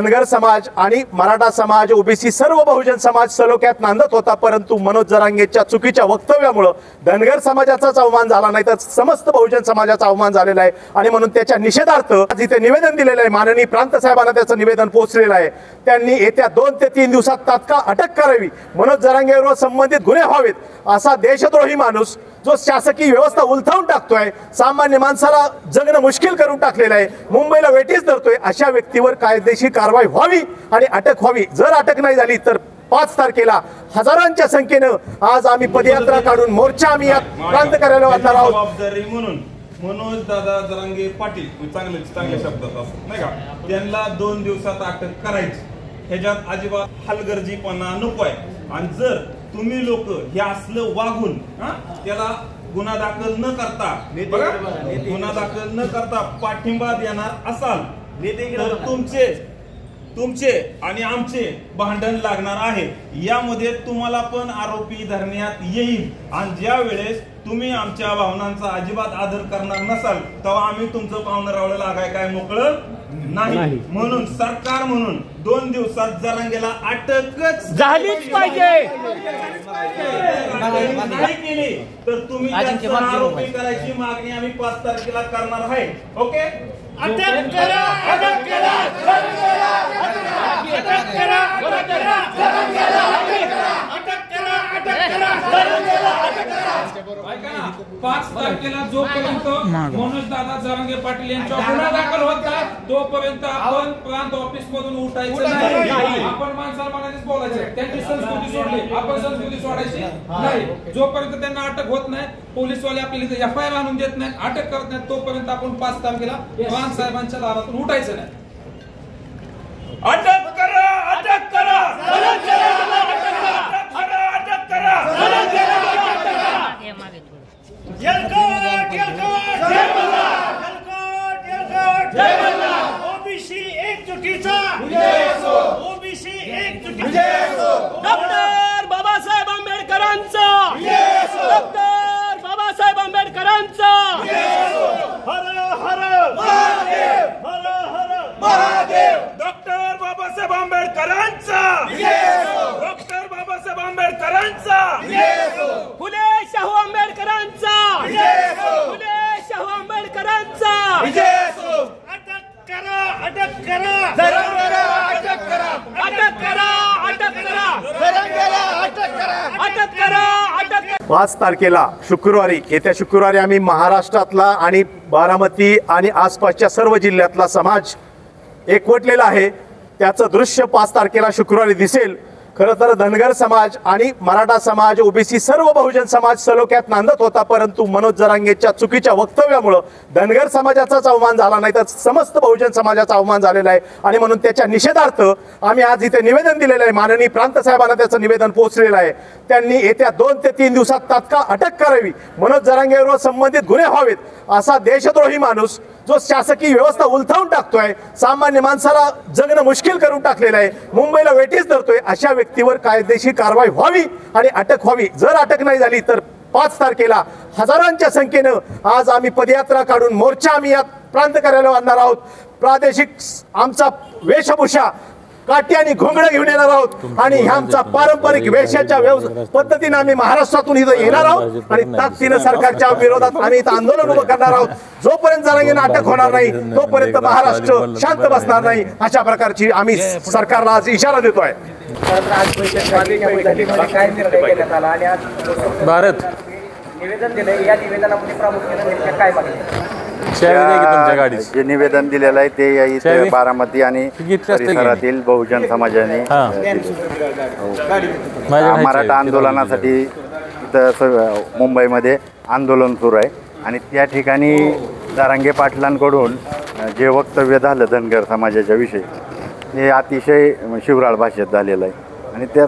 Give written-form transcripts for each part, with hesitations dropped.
धनगर समाज आणि मराठा समाज ओबीसी सर्व बहुजन समाज सलोख्यात नांदत होता, परंतु मनोज जरांगेच्या चुकीच्या वक्तव्यामुळे धनगर समाजाचाच अवमान झाला नाही तर समस्त बहुजन समाजाचा अवमान झालेला आहे। आणि म्हणून त्याच्या निषेधार्थ आज इथे निवेदन दिलेलं आहे। माननीय प्रांत साहेबांना त्याचं निवेदन पोहोचलेलं आहे। त्यांनी येत्या 2 ते 3 दिवसात तात्काळ अटक करावी, मनोज जरांगेवर संबंधित गुन्हे व्हावेत, असा देशद्रोही माणूस जो शासकीय व्यवस्था उलथवून टाकतोय, सामान्य माणसाला जगणं मुश्किल करून टाकलेलं आहे, मुंबईला वेठीस धरतोय, अशा व्यक्तीवर कायदेशीर कारवाई व्हावी आणि अटक व्हावी। जर अटक नाही झाली तर 5 तारखेला हजारांच्या संख्येनं आज आम्ही पदयात्रा काढून मोर्चा आम्ही या प्रांत कार्यालयावर आणणार आहोत। जबाबदारी म्हणून मनोज दादा जरांगे पाटील चांगल्या शब्दात असं नाही का, त्यांना 2 दिवसात अटक करायची, ह्याच्यात अजिबात हलगर्जीपणा नकोय। आणि जर तुम्ही लोक हे असलं वागून त्याला गुन्हा दाखल न करता पाठिंबा देणार असाल तर तुमचे आणि आमचे भांडण लागणार आहे। यामध्ये तुम्हाला पण आरोपी धरण्यात येईल आणि ज्या वेळेस तुम्ही आमच्या भावनांचा अजिबात आदर करणार नसाल तेव्हा आम्ही तुमचं पाहुणं रावलं लागाय काय मोकळं नाही। म्हणून सरकार म्हणून 2 दिवसात जरांगेला अटकच झालीच पाहिजे। नाही केली तर तुम्ही आरोपी करायची मागणी आम्ही 5 तारखेला करणार आहे। ओके, अटक करा, अटक करा, अटक करा, अटक करा, अटक करा, अटक करा, अटक करा। 5 तारखेला जोपर्यंत मनोज दादा जरांगे पाटील यांच्यावर गुन्हा दाखल होत नाही तोपर्यंत आपण प्रांत ऑफिस मधून उठायचं नाही। आपण माणसाला बोलायचं, त्यांची संस्कृती सोडली, आपण संस्कृती सोडायची नाही। जोपर्यंत त्यांना अटक होत नाही, पोलीसवाले आपल्याला एफआयआर आणून देत नाहीत, अटक करत नाहीत, तोपर्यंत आपण 5 तारखेला प्रांत साहेबांच्या दारातून उठायचं नाही। अटक करा, अटक करा, अटक करा, अटक करा, अटक करा। ओबीसी एकजुटीचा डॉक्टर बाबासाहेब आंबेडकरांचा, डॉक्टर बाबासाहेब आंबेडकरांचा हर हर महादेव, हर हर महादेव। डॉक्टर बाबासाहेब आंबेडकरांचा, डॉक्टर बाबासाहेब आंबेडकरांचा, फुले शाहू आंबेडकरांचा, फुले शाहू आंबेडकरांचा। अटक करा, अटक करा, अटक करा, अटक करा, अटक करा, अटक करा, अटक करा। 5 तारखेला शुक्रवारी, येत्या शुक्रवारी आम्ही महाराष्ट्रातला आणि बारामती आणि आसपासच्या सर्व जिल्ह्यातला समाज एकवटलेला आहे। त्याचं दृश्य 5 तारखेला शुक्रवारी दिसेल। खरं तर धनगर समाज आणि मराठा समाज ओबीसी सर्व बहुजन समाज सलोख्यात नांदत होता, परंतु मनोज जरांगेच्या चुकीच्या वक्तव्यामुळे धनगर समाजाचाच अवमान झाला नाही तर समस्त बहुजन समाजाचा अवमान झालेला आहे। आणि म्हणून त्याच्या निषेधार्थ आम्ही आज इथे निवेदन दिलेलं आहे। माननीय प्रांत साहेबांना त्याचं निवेदन पोहोचलेलं आहे। त्यांनी येत्या 2 ते 3 दिवसात तात्काळ अटक करावी, मनोज जरांगेवर संबंधित गुन्हे व्हावेत, असा देशद्रोही माणूस जो शासकीय व्यवस्था उलथवून टाकतोय, सामान्य माणसाला जगणं मुश्किल करून टाकलेलं आहे, मुंबईला वेठीस धरतोय, अशा व्यक्तीवर कायदेशीर कारवाई व्हावी आणि अटक व्हावी। जर अटक नाही झाली तर 5 तारखेला हजारांच्या संख्येनं आज आम्ही पदयात्रा काढून मोर्चा आम्ही या प्रांत कार्यालयावर आणणार आहोत। प्रादेशिक आमचा वेशभूषा काठी आणि घोंगडं घेऊन येणार आहोत आणि ह्याचा पारंपरिक वेशाच्या पद्धतीने आम्ही महाराष्ट्रातून इथं येणार आहोत आणि ताकदीनं सरकारच्या विरोधात आम्ही इथं आंदोलन उभं करणार आहोत। जोपर्यंत जरांगेंना अटक होणार नाही तोपर्यंत महाराष्ट्र शांत बसणार नाही, अशा प्रकारची आम्ही सरकारला आज इशारा देतोय। भारत निवेदन दिले, या निवेदनामध्ये प्रामुख्याने काय मागणी? जे निवेदन दिलेलं आहे ते इथे बारामती आणि परिसरातील बहुजन समाजाने मराठा आंदोलनासाठी इथं मुंबईमध्ये आंदोलन सुरू आहे आणि त्या ठिकाणी जरांगे पाटलांकडून जे वक्तव्य झालं धनगर समाजाच्या विषयी हे अतिशय शिवराळ भाषेत झालेलं आहे आणि त्या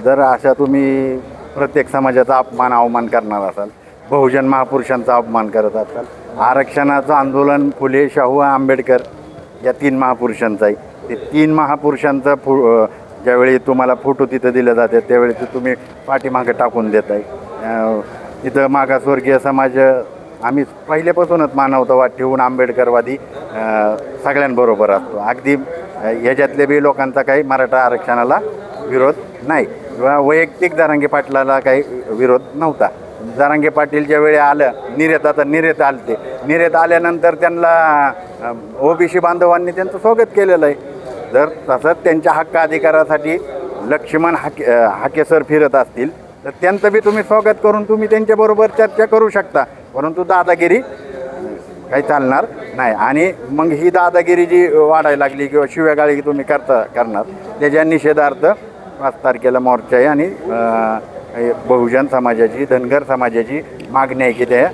जर अशा तुम्ही प्रत्येक समाजाचा अवमान करणार असाल, बहुजन महापुरुषांचा अपमान करत असाल, आरक्षणाचं आंदोलन फुले शाहू आंबेडकर या 3 महापुरुषांचं आहे। ते 3 महापुरुषांचा ज्यावेळी तुम्हाला फोटो तिथं दिले जाते त्यावेळी ते तुम्ही पाठीमागे टाकून देत आहे। इथं मागासवर्गीय समाज आम्ही पहिल्यापासूनच मानवतावाद ठेवून आंबेडकरवादी सगळ्यांबरोबर असतो। अगदी ह्याच्यातले बी लोकांचा काही मराठा आरक्षणाला विरोध नाही किंवा वैयक्तिक जरांगे पाटलाला काही विरोध नव्हता. जरांगे पाटील ज्या वेळी आलं निर्यात आलते, निर्यात आल्यानंतर त्यांना ओबीसी बांधवांनी त्यांचं स्वागत केलेलं आहे. जर तसंच त्यांच्या हक्क अधिकारासाठी लक्ष्मण हाके सर फिरत असतील तर त्यांचं बी तुम्ही स्वागत करून तुम्ही त्यांच्याबरोबर चर्चा करू शकता, परंतु दादागिरी काही चालणार नाही. आणि मग ही दादागिरी जी वाढायला लागली किंवा शिव्यागाळी तुम्ही करणार त्याच्या निषेधार्थ 5 तारखेला मोर्चा आहे आणि बहुजन समाजाची धनगर समाजाची मागणी आहे की त्या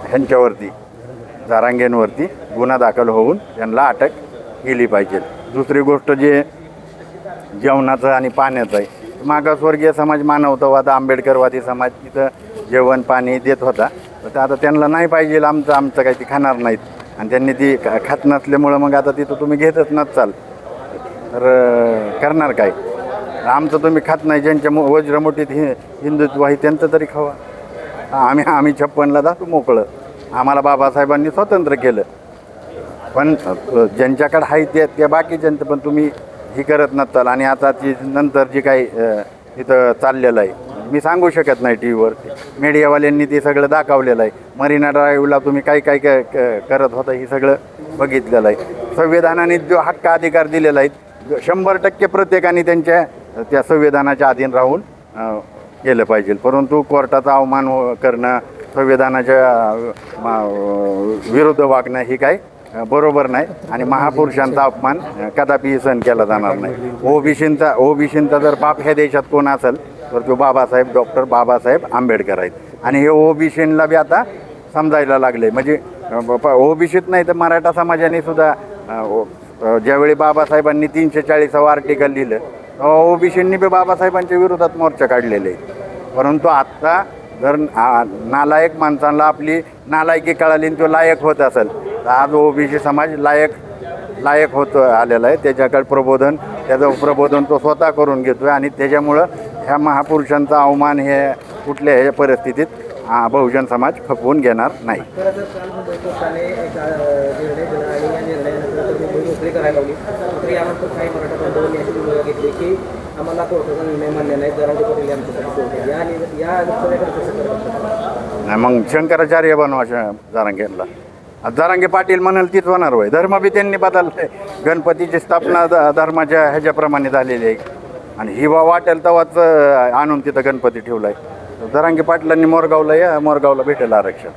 ह्यांच्यावरती जरांगेंवरती गुन्हा दाखल होऊन त्यांना अटक केली पाहिजे. दुसरी गोष्ट जे जेवणाचं आणि पाण्याचं आहे, मागासवर्गीय समाज मानवतावाद आंबेडकरवादी समाज तिथं जेवण पाणी देत होता, तर आता त्यांना नाही पाहिजे आमचं काही ती खाणार नाहीत आणि त्यांनी ती खात नसल्यामुळं मग आता तिथं तुम्ही घेतच नसाल तर करणार काय. आमचं तुम्ही खात नाही, ज्यांच्या वज्रमुठीत हिंदुत्व आहे त्यांचं तरी खावा. आम्ही 56ला जातो मोकळं, आम्हाला बाबासाहेबांनी स्वतंत्र केलं, पण ज्यांच्याकडे आहे त्या बाकीच्यांचं पण तुम्ही ही करत नसाल. आणि आता ती नंतर जी काही इथं चाललेलं आहे मी सांगू शकत नाही टी व्हीवर, मीडियावाल्यांनी ते सगळं दाखवलेलं आहे. मरीना ड्राईव्हला तुम्ही काय करत होता हे सगळं बघितलेलं आहे. संविधानाने जो हक्क अधिकार दिलेला आहे 100% प्रत्येकाने त्यांच्या त्या संविधानाच्या अधीन राहून केलं पाहिजे, परंतु कोर्टाचा अवमान करणं संविधानाच्या विरुद्ध वागणं ही काय बरोबर नाही आणि महापुरुषांचा अपमान कदापि सहन केला जाणार नाही. ओबीसींचा जर बाप ह्या देशात कोण असेल तर तो डॉक्टर बाबासाहेब आंबेडकर आहेत. आणि हे ओबीसींना बी आता समजायला लागले, म्हणजे ओबीसीत नाही तर मराठा समाजाने सुद्धा ज्यावेळी बाबासाहेबांनी 340व आर्टिकल लिहिलं ओबीसींनी बी बाबासाहेबांच्या विरोधात मोर्चा काढलेले आहे. परंतु आत्ता जर नालायक माणसांना आपली नालायकी कळाली आणि तो लायक होत असेल तर आज ओबीसी समाज लायक होत आलेला आहे. त्याचं प्रबोधन तो स्वतः करून घेतो आहे आणि त्याच्यामुळं ह्या महापुरुषांचा अवमान हे कुठल्याही परिस्थितीत बहुजन समाज खपवून घेणार नाही. मग शंकराचार्य बनवा जरांगेला. जरांगे पाटील म्हणाल तीच होणार होय. धर्म बी त्यांनी बदलले, गणपतीची स्थापना धर्माच्या ह्याच्याप्रमाणे झालेली आहे आणि ही वाटेल तेव्हाच आणून तिथं गणपती ठेवला आहे. जरांगे पाटलांनी मोरगावला भेटेल आरक्षण.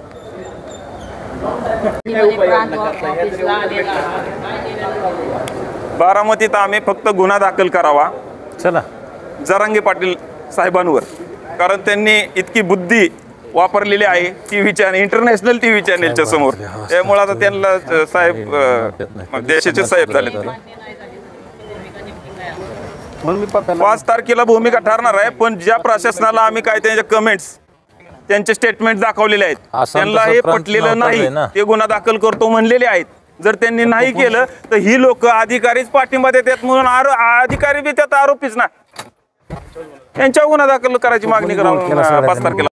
बारामतीत आम्ही फक्त गुन्हा दाखल करावा चला जरांगे पाटील साहेबांवर, कारण त्यांनी इतकी बुद्धी वापरलेली आहे टीव्हीच्या आणि इंटरनॅशनल टीव्ही चॅनेलच्या समोर. त्यामुळे आता त्यांना साहेब देशाचे साहेब झाले. 5 तारखेला भूमिका ठरणार आहे, पण ज्या प्रशासनाला आम्ही काय त्यांच्या कमेंट्स त्यांचे स्टेटमेंट दाखवलेले आहेत त्यांना हे पटलेलं नाही, ते गुन्हा दाखल करतो म्हणलेले आहेत. जर त्यांनी नाही केलं तर ही लोक अधिकारीच पाठिंबा देतात म्हणून अधिकारी बी त्यात आरोपीच ना, त्यांच्या गुन्हा दाखल करायची मागणी करा 5 तारखेला.